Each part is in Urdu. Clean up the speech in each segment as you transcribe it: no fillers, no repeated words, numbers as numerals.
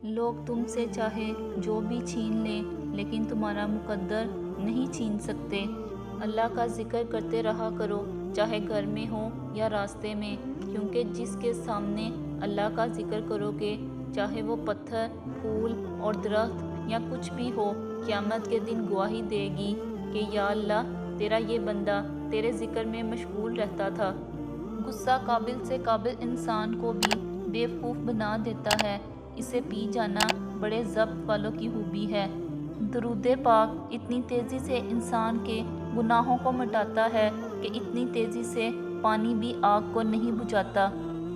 لوگ تم سے چاہے جو بھی چھین لیں لیکن تمہارا مقدر نہیں چھین سکتے۔ اللہ کا ذکر کرتے رہا کرو، چاہے گھر میں ہو یا راستے میں، کیونکہ جس کے سامنے اللہ کا ذکر کرو گے، چاہے وہ پتھر، پھول اور درخت یا کچھ بھی ہو، قیامت کے دن گواہی دے گی کہ یا اللہ، تیرا یہ بندہ تیرے ذکر میں مشغول رہتا تھا۔ غصہ قابل سے قابل انسان کو بھی بیوقوف بنا دیتا ہے، اسے پی جانا بڑے ضبط والوں کی خوبی ہے۔ درود پاک اتنی تیزی سے انسان کے گناہوں کو مٹاتا ہے کہ اتنی تیزی سے پانی بھی آگ کو نہیں بجھاتا۔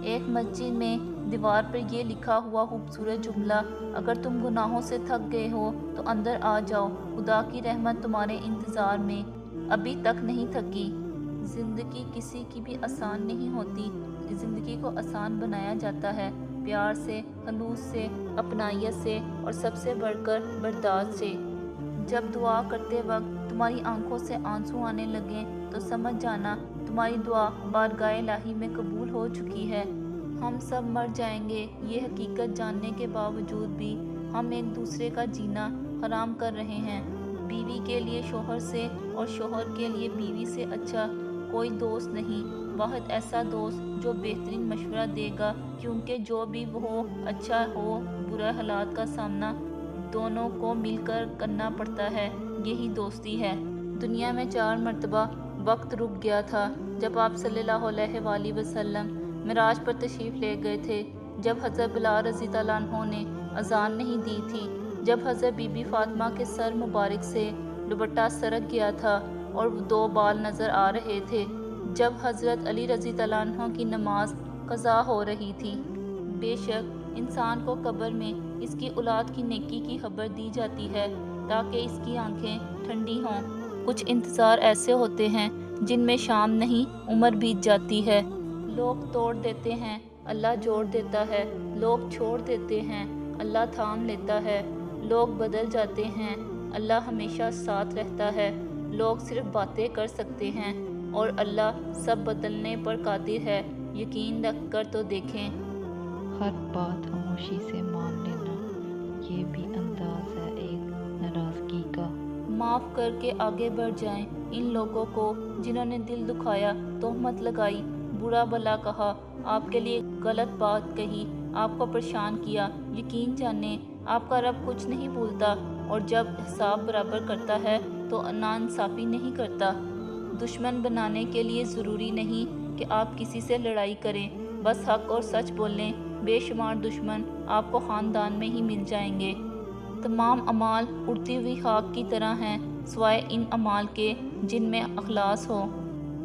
ایک مسجد میں دیوار پر یہ لکھا ہوا خوبصورت جملہ، اگر تم گناہوں سے تھک گئے ہو تو اندر آ جاؤ، خدا کی رحمت تمہارے انتظار میں ابھی تک نہیں تھکی۔ زندگی کسی کی بھی آسان نہیں ہوتی، زندگی کو آسان بنایا جاتا ہے پیار سے، خلوص سے، اپنائیت سے اور سب سے بڑھ کر برداشت سے۔ جب دعا کرتے وقت تمہاری آنکھوں سے آنسو آنے لگیں تو سمجھ جانا تمہاری دعا بارگاہ الہی میں قبول ہو چکی ہے۔ ہم سب مر جائیں گے، یہ حقیقت جاننے کے باوجود بھی ہم ایک دوسرے کا جینا حرام کر رہے ہیں۔ بیوی کے لیے شوہر سے اور شوہر کے لیے بیوی سے اچھا کوئی دوست نہیں، واحد ایسا دوست جو بہترین مشورہ دے گا، کیونکہ جو بھی ہو، اچھا ہو برا، حالات کا سامنا دونوں کو مل کر کرنا پڑتا ہے، یہی دوستی ہے۔ دنیا میں 4 مرتبہ وقت رک گیا تھا جب آپ صلی اللہ علیہ وآلہ وسلم معراج پر تشریف لے گئے تھے، جب حضرت بلال رضی اللہ عنہ نے اذان نہیں دی تھی، جب حضرت بی بی فاطمہ کے سر مبارک سے دوپٹہ سرک گیا تھا اور 2 بال نظر آ رہے تھے، جب حضرت علی رضی اللہ عنہ کی نماز قضا ہو رہی تھی۔ بے شک انسان کو قبر میں اس کی اولاد کی نیکی کی خبر دی جاتی ہے تاکہ اس کی آنکھیں ٹھنڈی ہوں۔ کچھ انتظار ایسے ہوتے ہیں جن میں شام نہیں عمر بیت جاتی ہے۔ لوگ توڑ دیتے ہیں، اللہ جوڑ دیتا ہے، لوگ چھوڑ دیتے ہیں، اللہ تھام لیتا ہے، لوگ بدل جاتے ہیں، اللہ ہمیشہ ساتھ رہتا ہے، لوگ صرف باتیں کر سکتے ہیں اور اللہ سب بدلنے پر قادر ہے، یقین رکھ کر تو دیکھیں۔ ہر بات خاموشی سے مان لینا، یہ بھی انداز ہے ایک ناراضگی کا۔ معاف کر کے آگے بڑھ جائیں ان لوگوں کو جنہوں نے دل دکھایا، تہمت لگائی، برا بھلا کہا، آپ کے لیے غلط بات کہی، آپ کو پریشان کیا۔ یقین جانیں آپ کا رب کچھ نہیں بھولتا، اور جب حساب برابر کرتا ہے تو ناانصافی نہیں کرتا۔ دشمن بنانے کے لیے ضروری نہیں کہ آپ کسی سے لڑائی کریں، بس حق اور سچ بولیں، بے شمار دشمن آپ کو خاندان میں ہی مل جائیں گے۔ تمام اعمال اڑتی ہوئی خاک کی طرح ہیں سوائے ان اعمال کے جن میں اخلاص ہو۔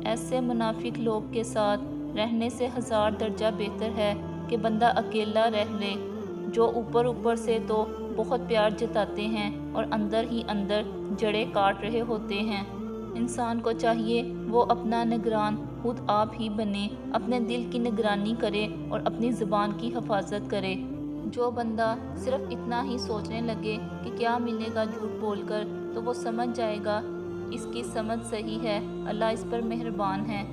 ایسے منافق لوگ کے ساتھ رہنے سے 1000 درجہ بہتر ہے کہ بندہ اکیلا رہ لے، جو اوپر سے تو بہت پیار جتاتے ہیں اور اندر ہی اندر جڑیں کاٹ رہے ہوتے ہیں۔ انسان کو چاہیے وہ اپنا نگران خود آپ ہی بنے، اپنے دل کی نگرانی کرے اور اپنی زبان کی حفاظت کرے۔ جو بندہ صرف اتنا ہی سوچنے لگے کہ کیا ملے گا جھوٹ بول کر، تو وہ سمجھ جائے گا اس کی سمجھ صحیح ہے، اللہ اس پر مہربان ہے۔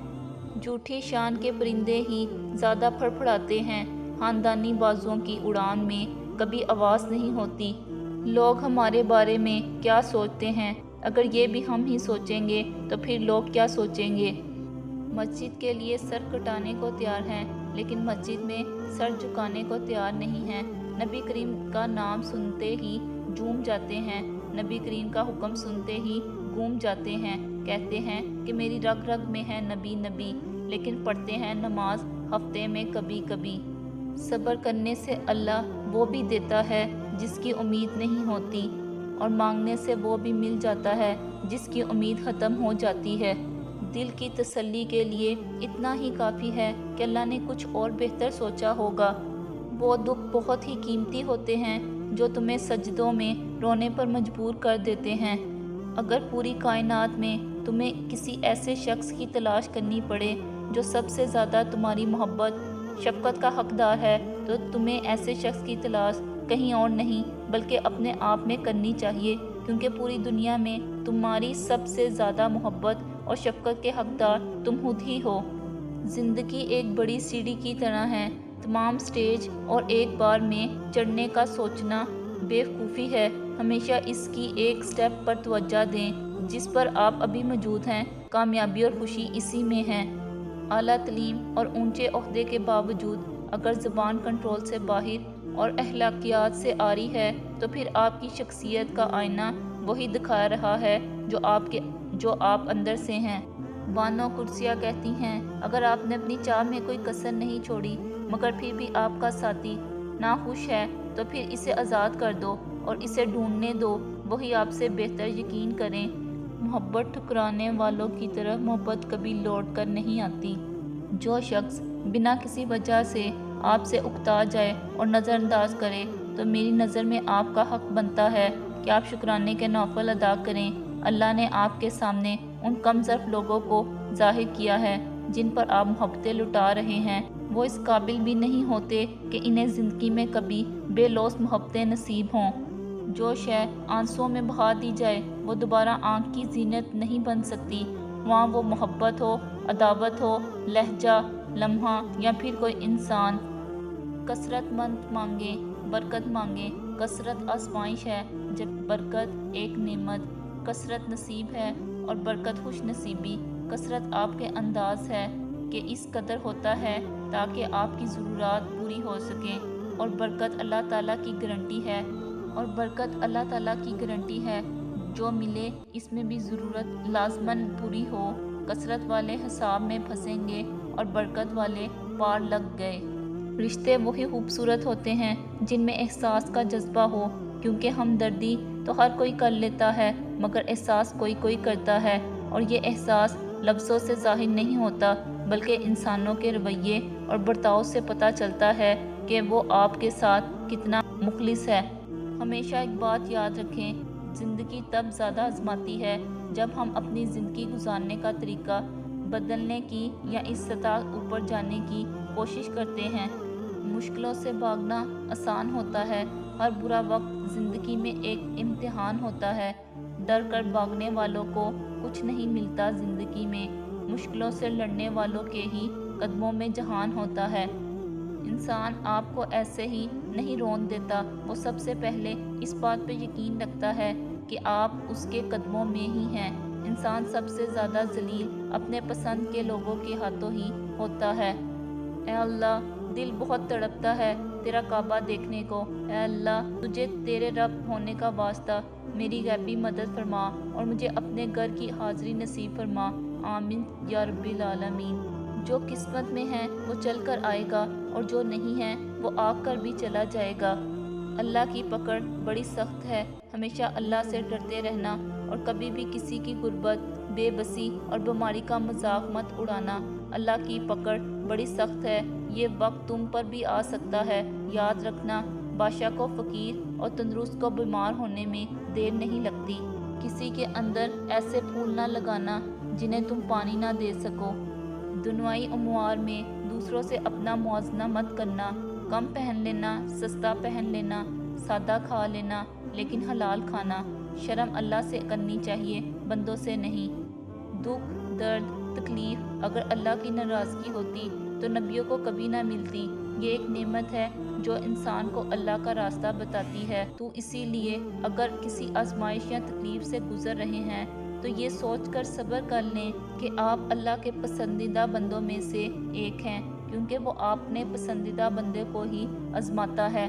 جھوٹی شان کے پرندے ہی زیادہ پھڑپھڑاتے ہیں، خاندانی بازوں کی اڑان میں کبھی آواز نہیں ہوتی۔ لوگ ہمارے بارے میں کیا سوچتے ہیں، اگر یہ بھی ہم ہی سوچیں گے تو پھر لوگ کیا سوچیں گے۔ مسجد کے لیے سر کٹانے کو تیار ہیں لیکن مسجد میں سر جھکانے کو تیار نہیں ہیں۔ نبی کریم کا نام سنتے ہی جھوم جاتے ہیں، نبی کریم کا حکم سنتے ہی گھوم جاتے ہیں، کہتے ہیں کہ میری رگ رگ میں ہے نبی نبی، لیکن پڑھتے ہیں نماز ہفتے میں کبھی کبھی۔ صبر کرنے سے اللہ وہ بھی دیتا ہے جس کی امید نہیں ہوتی، اور مانگنے سے وہ بھی مل جاتا ہے جس کی امید ختم ہو جاتی ہے۔ دل کی تسلی کے لیے اتنا ہی کافی ہے کہ اللہ نے کچھ اور بہتر سوچا ہوگا۔ وہ دکھ بہت ہی قیمتی ہوتے ہیں جو تمہیں سجدوں میں رونے پر مجبور کر دیتے ہیں۔ اگر پوری کائنات میں تمہیں کسی ایسے شخص کی تلاش کرنی پڑے جو سب سے زیادہ تمہاری محبت، شفقت کا حقدار ہے، تو تمہیں ایسے شخص کی تلاش کہیں اور نہیں بلکہ اپنے آپ میں کرنی چاہیے، کیونکہ پوری دنیا میں تمہاری سب سے زیادہ محبت اور شفقت کے حقدار تم خود ہی ہو۔ زندگی ایک بڑی سیڑھی کی طرح ہے، تمام سٹیج اور ایک بار میں چڑھنے کا سوچنا بیوقوفی ہے۔ ہمیشہ اس کی ایک سٹیپ پر توجہ دیں جس پر آپ ابھی موجود ہیں۔ کامیابی اور خوشی اسی میں ہے۔ اعلیٰ تعلیم اور اونچے عہدے کے باوجود اگر زبان کنٹرول سے باہر اور اخلاقیات سے عاری ہے تو پھر آپ کی شخصیت کا آئینہ وہی دکھا رہا ہے جو آپ اندر سے ہیں۔ بانو قدسیہ کہتی ہیں، اگر آپ نے اپنی چاہ میں کوئی کسر نہیں چھوڑی مگر پھر بھی آپ کا ساتھی ناخوش ہے تو پھر اسے آزاد کر دو اور اسے ڈھونڈنے دو، وہی آپ سے بہتر۔ یقین کریں، محبت ٹھکرانے والوں کی طرح محبت کبھی لوٹ کر نہیں آتی۔ جو شخص بنا کسی وجہ سے آپ سے اکتا جائے اور نظر انداز کرے تو میری نظر میں آپ کا حق بنتا ہے کہ آپ شکرانے کے نوافل ادا کریں۔ اللہ نے آپ کے سامنے ان کم ظرف لوگوں کو ظاہر کیا ہے جن پر آپ محبتیں لٹا رہے ہیں۔ وہ اس قابل بھی نہیں ہوتے کہ انہیں زندگی میں کبھی بے لوث محبتیں نصیب ہوں۔ جو شے آنسوؤں میں بہا دی جائے وہ دوبارہ آنکھ کی زینت نہیں بن سکتی، وہاں وہ محبت ہو، عداوت ہو، لہجہ، لمحہ یا پھر کوئی انسان۔ کثرت مند مانگیں، برکت مانگیں۔ کثرت آزمائش ہے جب برکت ایک نعمت۔ کثرت نصیب ہے اور برکت خوش نصیبی۔ کثرت آپ کے انداز ہے کہ اس قدر ہوتا ہے تاکہ آپ کی ضرورات پوری ہو سکیں، اور برکت اللہ تعالیٰ کی گارنٹی ہے جو ملے اس میں بھی ضرورت لازماً پوری ہو۔ کثرت والے حساب میں پھنسیں گے اور برکت والے پار لگ گئے۔ رشتے وہی خوبصورت ہوتے ہیں جن میں احساس کا جذبہ ہو، کیونکہ ہمدردی تو ہر کوئی کر لیتا ہے مگر احساس کوئی کرتا ہے، اور یہ احساس لفظوں سے ظاہر نہیں ہوتا بلکہ انسانوں کے رویے اور برتاؤ سے پتہ چلتا ہے کہ وہ آپ کے ساتھ کتنا مخلص ہے۔ ہمیشہ ایک بات یاد رکھیں، زندگی تب زیادہ آزماتی ہے جب ہم اپنی زندگی گزارنے کا طریقہ بدلنے کی یا اس سطح اوپر جانے کی کوشش کرتے ہیں۔ مشکلوں سے بھاگنا آسان ہوتا ہے۔ ہر برا وقت زندگی میں ایک امتحان ہوتا ہے۔ ڈر کر بھاگنے والوں کو کچھ نہیں ملتا زندگی میں، مشکلوں سے لڑنے والوں کے ہی قدموں میں جہان ہوتا ہے۔ انسان آپ کو ایسے ہی نہیں رون دیتا، وہ سب سے پہلے اس بات پہ یقین رکھتا ہے کہ آپ اس کے قدموں میں ہی ہیں۔ انسان سب سے زیادہ ذلیل اپنے پسند کے لوگوں کے ہاتھوں ہی ہوتا ہے۔ اے اللہ، دل بہت تڑپتا ہے تیرا کعبہ دیکھنے کو۔ اے اللہ، تجھے تیرے رب ہونے کا واسطہ میری غیبی مدد فرما اور مجھے اپنے گھر کی حاضری نصیب فرما۔ آمین یا رب العالمین۔ جو قسمت میں ہے وہ چل کر آئے گا اور جو نہیں ہے وہ آ کر بھی چلا جائے گا۔ اللہ کی پکڑ بڑی سخت ہے، ہمیشہ اللہ سے ڈرتے رہنا اور کبھی بھی کسی کی غربت، بے بسی اور بیماری کا مذاق مت اڑانا۔ اللہ کی پکڑ بڑی سخت ہے، یہ وقت تم پر بھی آ سکتا ہے۔ یاد رکھنا، بادشاہ کو فقیر اور تندرست کو بیمار ہونے میں دیر نہیں لگتی۔ کسی کے اندر ایسے پھول نہ لگانا جنہیں تم پانی نہ دے سکو۔ دنیائی امور میں دوسروں سے اپنا موازنہ مت کرنا۔ کم پہن لینا، سستا پہن لینا، سادہ کھا لینا لیکن حلال کھانا۔ شرم اللہ سے کرنی چاہیے، بندوں سے نہیں۔ دکھ، درد، تکلیف اگر اللہ کی ناراضگی ہوتی تو نبیوں کو کبھی نہ ملتی۔ یہ ایک نعمت ہے جو انسان کو اللہ کا راستہ بتاتی ہے۔ تو اسی لیے اگر کسی آزمائش یا تکلیف سے گزر رہے ہیں تو یہ سوچ کر صبر کر لیں کہ آپ اللہ کے پسندیدہ بندوں میں سے ایک ہیں، کیونکہ وہ اپنے پسندیدہ بندے کو ہی آزماتا ہے۔